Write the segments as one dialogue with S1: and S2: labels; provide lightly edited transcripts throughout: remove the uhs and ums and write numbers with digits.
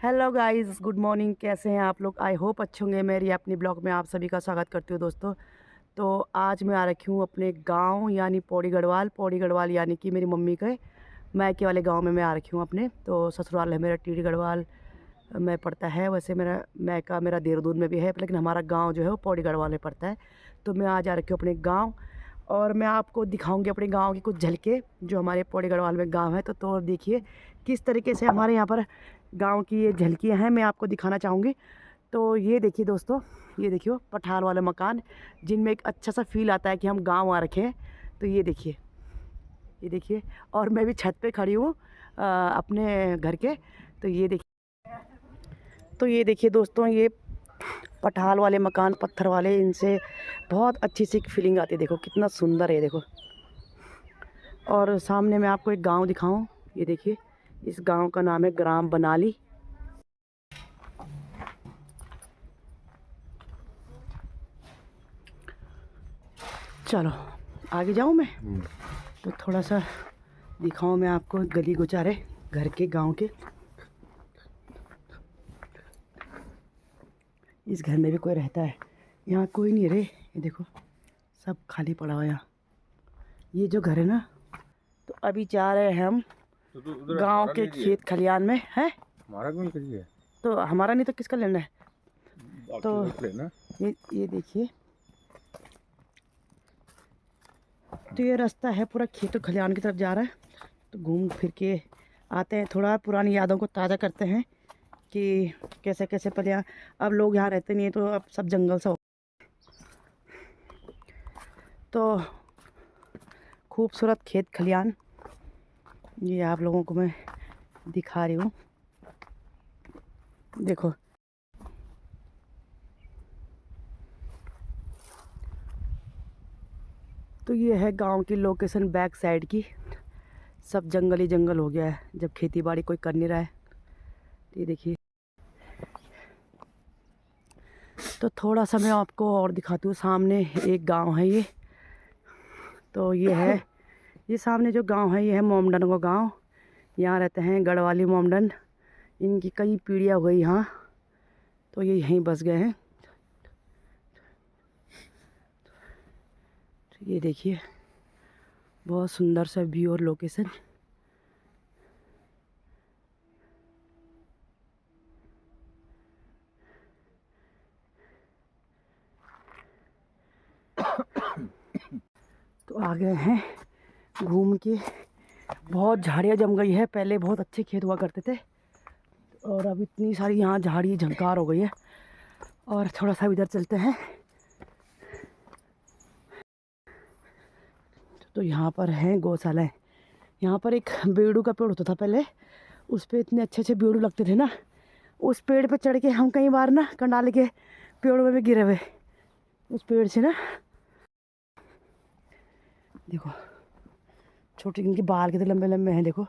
S1: Hello guys, good morning. कैसे हैं आप लोग? आई होप अच्छे होंगे। मेरी अपनी ब्लॉग में आप सभी का स्वागत करती हूँ दोस्तों। तो आज मैं आ रखी हूँ अपने गांव यानी पौड़ी गढ़वाल यानी कि मेरी मम्मी के मायके वाले गांव में मैं आ रखी हूँ अपने। तो ससुराल है मेरा टीडी गढ़वाल में पड़ता है। वैसे मेरा मायका मेरा देहरादून में भी है, लेकिन हमारा गाँव जो है वो पौड़ी गढ़वाल में पड़ता है। तो मैं आज आ रखी हूँ अपने गाँव और मैं आपको दिखाऊंगी अपने गांव की कुछ झलके जो हमारे पौड़ी गढ़वाल में गांव है। तो देखिए किस तरीके से हमारे यहाँ पर गांव की ये झलकियाँ हैं, मैं आपको दिखाना चाहूँगी। तो ये देखिए दोस्तों, ये देखिए पठार वाले मकान जिनमें एक अच्छा सा फील आता है कि हम गांव आ रखे हैं। तो ये देखिए और मैं भी छत पे खड़ी हूँ अपने घर के। तो ये देखिए दोस्तों, ये पठाल वाले मकान पत्थर वाले, इनसे बहुत अच्छी सी फीलिंग आती है। देखो कितना सुंदर है, देखो। और सामने मैं आपको एक गांव दिखाऊं। ये देखिए, इस गांव का नाम है ग्राम बनाली। चलो आगे जाऊं मैं। तो थोड़ा सा दिखाऊं मैं आपको गली गुजारे घर के, गांव के। इस घर में भी कोई रहता है? यहाँ कोई नहीं रहे। ये देखो सब खाली पड़ा हुआ है यहाँ। ये जो घर है ना, तो अभी जा रहे हैं हम गांव के खेत खलियान में। है
S2: हमारा कौन करिए?
S1: तो हमारा नहीं तो किसका लेना है? तो ये देखिए, तो ये रास्ता है पूरा खेतों खलियान की तरफ जा रहा है। तो घूम फिर के आते हैं, थोड़ा पुरानी यादों को ताज़ा करते हैं कि कैसे कैसे पहले अब लोग यहाँ रहते नहीं है, तो अब सब जंगल सा हो। तो खूबसूरत खेत खलियान ये आप लोगों को मैं दिखा रही हूँ। देखो तो ये है गांव की लोकेशन बैक साइड की। सब जंगल ही जंगल हो गया है जब खेती बाड़ी कोई कर नहीं रहा है। ये देखिए, तो थोड़ा सा मैं आपको और दिखाती हूँ। सामने एक गांव है ये। तो ये सामने जो गांव है ये है मोमडन का गांव। यहाँ रहते हैं गढ़वाली मोमडन। इनकी कई पीढ़ियाँ हो गई यहाँ, तो ये यहीं बस गए हैं। तो ये देखिए बहुत सुंदर सा व्यू और लोकेशन। तो आ गए हैं घूम के। बहुत झाड़ियाँ जम गई है, पहले बहुत अच्छे खेत हुआ करते थे और अब इतनी सारी यहाँ झाड़ी झंकार हो गई है। और थोड़ा सा इधर चलते हैं। तो यहाँ पर है गौशालाएँ। यहाँ पर एक बेड़ू का पेड़ होता था पहले, उस पे इतने अच्छे अच्छे बेड़ू लगते थे ना। उस पेड़ पे चढ़ के हम कई बार ना कंडाले के पेड़ों में भी गिरे हुए उस पेड़ से ना। देखो छोटे इनके बाल कितने लंबे लंबे हैं। देखो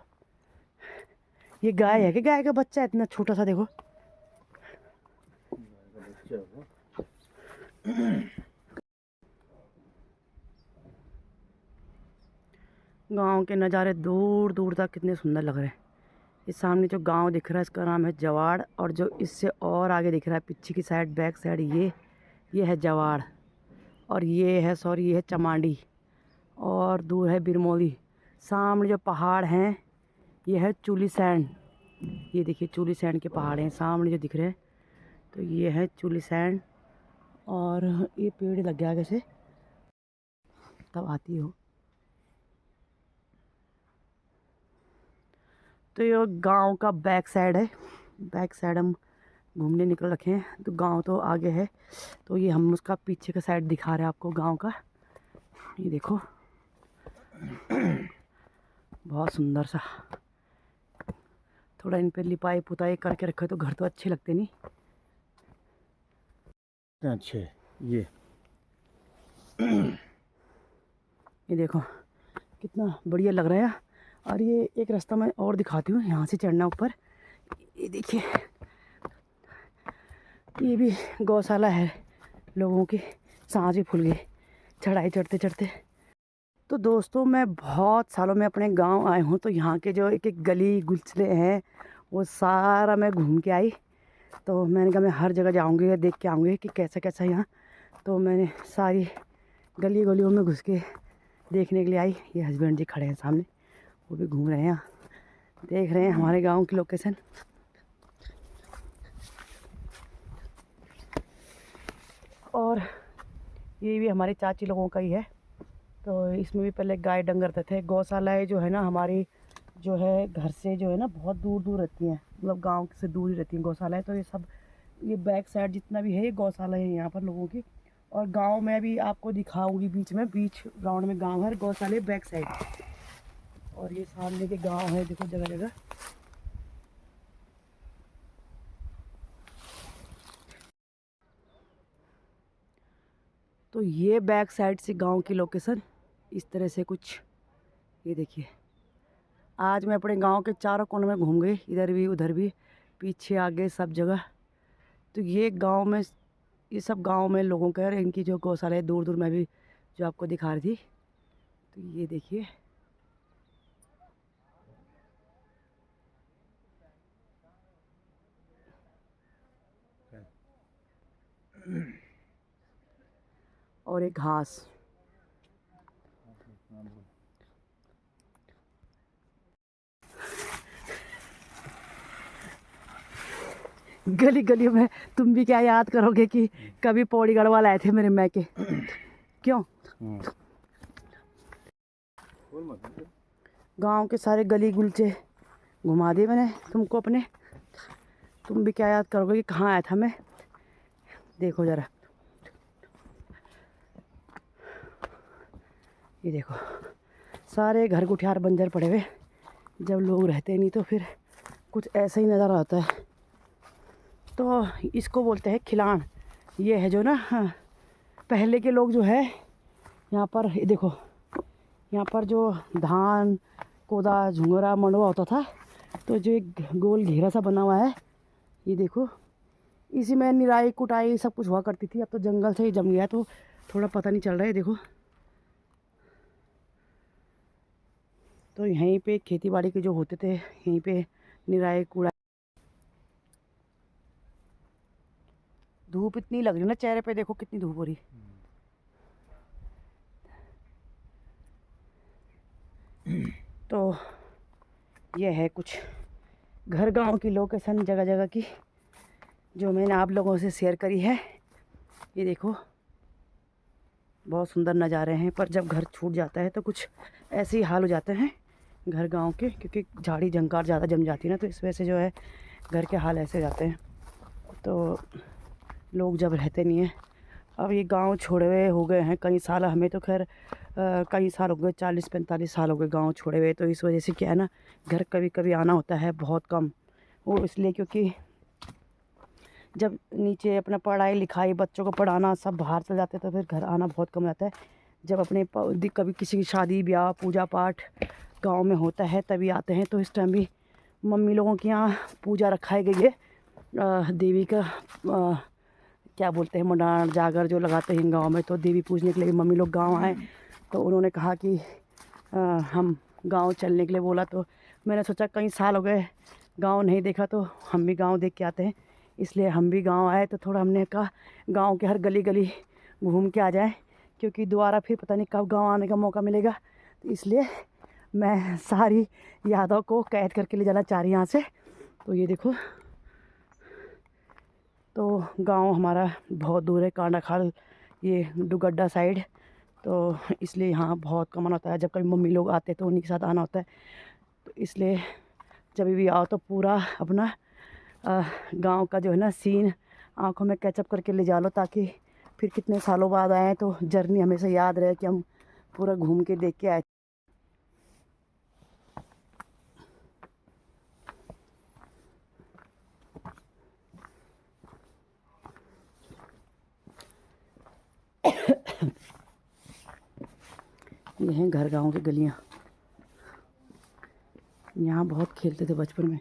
S1: ये गाय है कि गाय का बच्चा है इतना छोटा सा? देखो गांव के नज़ारे दूर दूर तक कितने सुंदर लग रहे हैं। इस सामने जो गांव दिख रहा है इसका नाम है जवाड़, और जो इससे और आगे दिख रहा है पीछे की साइड बैक साइड ये है जवाड़। और ये है ये है चमांडी, और दूर है बिरमौली। सामने जो पहाड़ हैं ये है चूली सैंड। ये देखिए चूली सैंड के पहाड़ हैं सामने जो दिख रहे हैं। तो ये है चूली सैंड, और ये पेड़ लग गया आगे से तब आती हो। तो ये गांव का बैक साइड है। बैक साइड हम घूमने निकल रखे हैं। तो गांव तो आगे है, तो ये हम उसका पीछे का साइड दिखा रहे हैं आपको गांव का। ये देखो बहुत सुंदर सा। थोड़ा इन पे लिपाई पुताई करके रखे तो घर तो अच्छे लगते नहीं।
S2: अच्छे ये
S1: देखो कितना बढ़िया लग रहा है। और ये एक रास्ता मैं और दिखाती हूँ, यहाँ से चढ़ना ऊपर। ये देखिए ये भी गौशाला है लोगों की। सांस भी फूल गई चढ़ाई चढ़ते चढ़ते। तो दोस्तों मैं बहुत सालों में अपने गांव आए हूँ, तो यहाँ के जो एक एक गली गुलछले हैं वो सारा मैं घूम के आई। तो मैंने कहा मैं हर जगह जाऊंगी, देख के आऊँगी कि कैसा कैसा यहाँ। तो मैंने सारी गली गलियों में घुस के देखने के लिए आई। ये हस्बैंड जी खड़े हैं सामने, वो भी घूम रहे हैं, देख रहे हैं हमारे गांव की लोकेशन। और ये भी हमारे चाची लोगों का ही है। तो इसमें भी पहले गाय डंगर थे। गौशालाएँ जो है ना हमारी, जो है घर से जो है ना बहुत दूर दूर रहती हैं, मतलब गांव से दूर ही रहती हैं गौशालाएँ। तो ये सब, ये बैक साइड जितना भी है ये गौशाला है यहाँ पर लोगों की। और गांव में भी आपको दिखाऊंगी, बीच में, बीच ग्राउंड में गांव है, गौशाले बैक साइड। और ये सामने के गांव है, देखो जगह जगह। तो ये बैक साइड से गांव की लोकेशन इस तरह से कुछ, ये देखिए। आज मैं अपने गांव के चारों कोनों में घूम गई, इधर भी उधर भी, पीछे आगे सब जगह। तो ये गांव में, ये सब गांव में लोगों का है, इनकी जो गौशाला है दूर दूर में भी, जो आपको दिखा रही थी। तो ये देखिए, और एक घास। गली गली में तुम भी क्या याद करोगे कि कभी पौड़ी गढ़वाल आए थे मेरे मैके? क्यों? गांव के सारे गली गुलचे घुमा दिए मैंने तुमको अपने। तुम भी क्या याद करोगे कि कहाँ आया था मैं? देखो ज़रा, ये देखो, सारे घर गुठियार बंजर पड़े हुए। जब लोग रहते नहीं तो फिर कुछ ऐसा ही नज़र आता है। तो इसको बोलते हैं खिलान। ये है जो ना, हाँ, पहले के लोग जो है यहाँ पर, ये देखो, यहाँ पर जो धान, कोदा, झुंगरा, मंडवा होता था, तो जो एक गोल घेरा सा बना हुआ है, ये देखो, इसी में निराई कुटाई सब कुछ हुआ करती थी। अब तो जंगल से ही जम गया, तो थोड़ा पता नहीं चल रहा है। देखो, तो यहीं पे खेती बाड़ी के जो होते थे, यहीं पे निराई कुड़ाई। धूप इतनी लग रही ना चेहरे पे, देखो कितनी धूप हो रही। तो ये है कुछ घर गांव की लोकेशन, जगह जगह की, जो मैंने आप लोगों से शेयर करी है। ये देखो, बहुत सुंदर नज़ारे हैं। पर जब घर छूट जाता है तो कुछ ऐसे ही हाल हो जाते हैं घर गांव के, क्योंकि झाड़ी झंकार ज़्यादा जम जाती है ना, तो इस वजह से जो है घर के हाल ऐसे जाते हैं। तो लोग जब रहते नहीं हैं, अब ये गांव छोड़े हुए हो गए हैं कई साल। हमें तो खैर कई साल हो गए, 40-45 साल हो गए गांव छोड़े हुए। तो इस वजह से क्या है ना, घर कभी कभी आना होता है, बहुत कम। वो इसलिए क्योंकि जब नीचे अपना पढ़ाई लिखाई, बच्चों को पढ़ाना, सब बाहर चल जाते तो फिर घर आना बहुत कम रहता है। जब अपने कभी किसी की शादी ब्याह पूजा पाठ गांव में होता है तभी आते हैं। तो इस टाइम भी मम्मी लोगों के यहाँ पूजा रखाई गई है, देवी का, क्या बोलते हैं, मंडाण जागर जो लगाते हैं गांव में। तो देवी पूजने के लिए मम्मी लोग गांव आए, तो उन्होंने कहा कि हम गांव चलने के लिए बोला। तो मैंने सोचा कई साल हो गए गांव नहीं देखा, तो हम भी गांव देख के आते हैं। इसलिए हम भी गांव आए। तो थोड़ा हमने कहा गांव के हर गली गली घूम के आ जाए, क्योंकि दोबारा फिर पता नहीं कब गांव आने का मौका मिलेगा। तो इसलिए मैं सारी यादों को कैद करके ले जाना चाह रही यहाँ से। तो ये देखो, तो गांव हमारा बहुत दूर है, कांडाखाल, ये डुगड्डा साइड। तो इसलिए यहाँ बहुत कम आना होता है। जब कभी मम्मी लोग आते हैं तो उन्हीं के साथ आना होता है। तो इसलिए जब भी आओ तो पूरा अपना गांव का जो है ना सीन आंखों में कैचअप करके ले जा लो, ताकि फिर कितने सालों बाद आए तो जर्नी हमेशा याद रहे कि हम पूरा घूम के देख के आए। ये हैं घर गांव की गलियां। यहाँ बहुत खेलते थे बचपन में।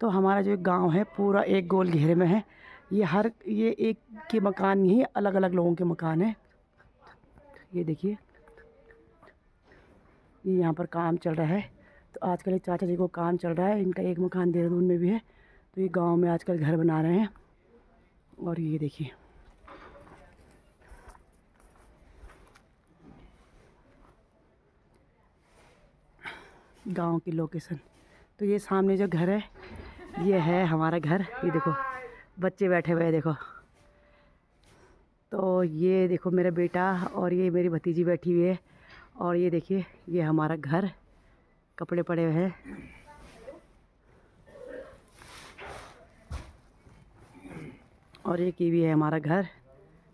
S1: तो हमारा जो गांव है पूरा एक गोल घेरे में है। ये एक के मकान नहीं है, अलग अलग लोगों के मकान हैं। ये देखिए, ये यहाँ पर काम चल रहा है। तो आजकल ये चाचा जी को काम चल रहा है, इनका एक मकान देहरादून में भी है, तो ये गांव में आजकल घर बना रहे हैं। और ये देखिए गांव की लोकेशन। तो ये सामने जो घर है ये है हमारा घर। ये देखो बच्चे बैठे हुए हैं देखो। तो ये देखो मेरा बेटा और ये मेरी भतीजी बैठी हुई है। और ये देखिए ये हमारा घर, कपड़े पड़े हुए हैं। और ये की भी है हमारा घर,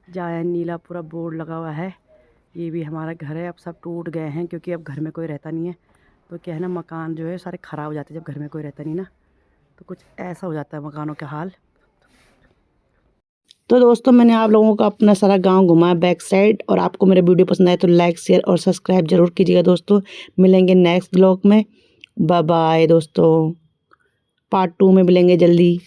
S1: जहाँ नीला पूरा बोर्ड लगा हुआ है। ये भी हमारा घर है। अब सब टूट गए हैं क्योंकि अब घर में कोई रहता नहीं है। तो क्या है ना, मकान जो है सारे ख़राब हो जाते हैं जब घर में कोई रहता नहीं ना, तो कुछ ऐसा हो जाता है मकानों का हाल। तो दोस्तों मैंने आप लोगों को अपना सारा गांव घुमाया बैक साइड। और आपको मेरा वीडियो पसंद आए तो लाइक शेयर और सब्सक्राइब जरूर कीजिएगा दोस्तों। मिलेंगे नेक्स्ट ब्लॉग में। बाय बाय दोस्तों, पार्ट 2 में मिलेंगे जल्दी।